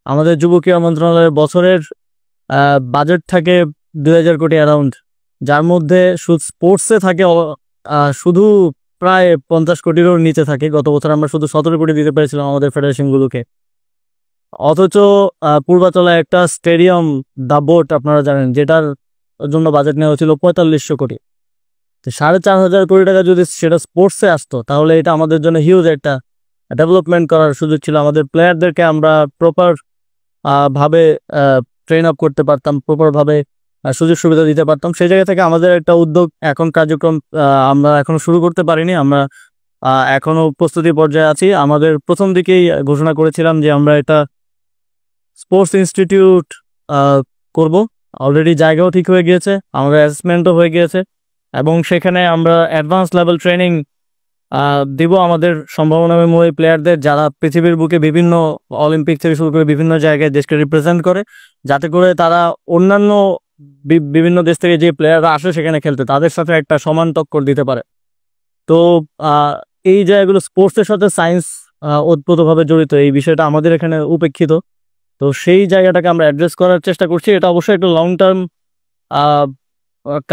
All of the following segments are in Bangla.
আমাদের যুব ক্রীড়া মন্ত্রণালয়ের বছরের বাজেট থাকে 2000 কোটি অ্যারাউন্ড, যার মধ্যে স্পোর্টসে থাকে শুধু প্রায় 50 কোটিরও নিচে থাকে। গত বছর আমরা শুধু 17 কোটি দিতে পেরেছিলাম আমাদের ফেডারেশনগুলোকে। অথচ পূর্বাচলায় একটা স্টেডিয়াম দা বোট আপনারা জানেন, যেটার জন্য বাজেট নেওয়া হয়েছিল 4500 কোটি। 4500 কোটি টাকা যদি সেটা স্পোর্টসে আসতো, তাহলে এটা আমাদের জন্য হিউজ একটা ডেভেলপমেন্ট করার সুযোগ ছিল। আমাদের প্লেয়ারদেরকে আমরা প্রপার ভাবে ট্রেন আপ করতে পারতাম, প্রপার ভাবে সুযোগ সুবিধা দিতে পারতাম। সেই জায়গা থেকে আমাদের একটা উদ্যোগ, এখন কার্যক্রম আমরা এখনো শুরু করতে পারিনি। আমরা এখনো প্রস্তুতি পর্যায়ে আছি। আমাদের প্রথম দিকেই ঘোষণা করেছিলাম যে আমরা এটা স্পোর্টস ইনস্টিটিউট করব। অলরেডি জায়গাও ঠিক হয়ে গিয়েছে, আমাদের অ্যাসেসমেন্টও হয়ে গিয়েছে, এবং সেখানে আমরা অ্যাডভান্স লেভেল ট্রেনিং দিব আমাদের সম্ভাবনাময় প্লেয়ারদের, যারা পৃথিবীর বুকে বিভিন্ন অলিম্পিক থেকে শুরু করে বিভিন্ন জায়গায় দেশকে রিপ্রেজেন্ট করে, যাতে করে তারা অন্যান্য বিভিন্ন দেশ থেকে যে প্লেয়াররা আসে সেখানে খেলতে, তাদের সাথে একটা সমান টক্কর দিতে পারে। তো এই জায়গাগুলো স্পোর্টসের সাথে সায়েন্স ওতপ্রোতভাবে জড়িত, এই বিষয়টা আমাদের এখানে উপেক্ষিত। তো সেই জায়গাটাকে আমরা অ্যাড্রেস করার চেষ্টা করছি। এটা অবশ্যই একটা লং টার্ম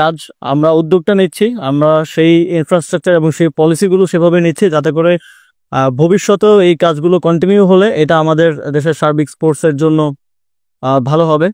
কাজ। আমরা উদ্যোগটা নিচ্ছি, আমরা সেই ইনফ্রাস্ট্রাকচার এবং সেই পলিসিগুলো সেভাবে নিচ্ছি যাতে করে ভবিষ্যতেও এই কাজগুলো কন্টিনিউ হলে এটা আমাদের দেশের সার্বিক স্পোর্টসের জন্য ভালো হবে।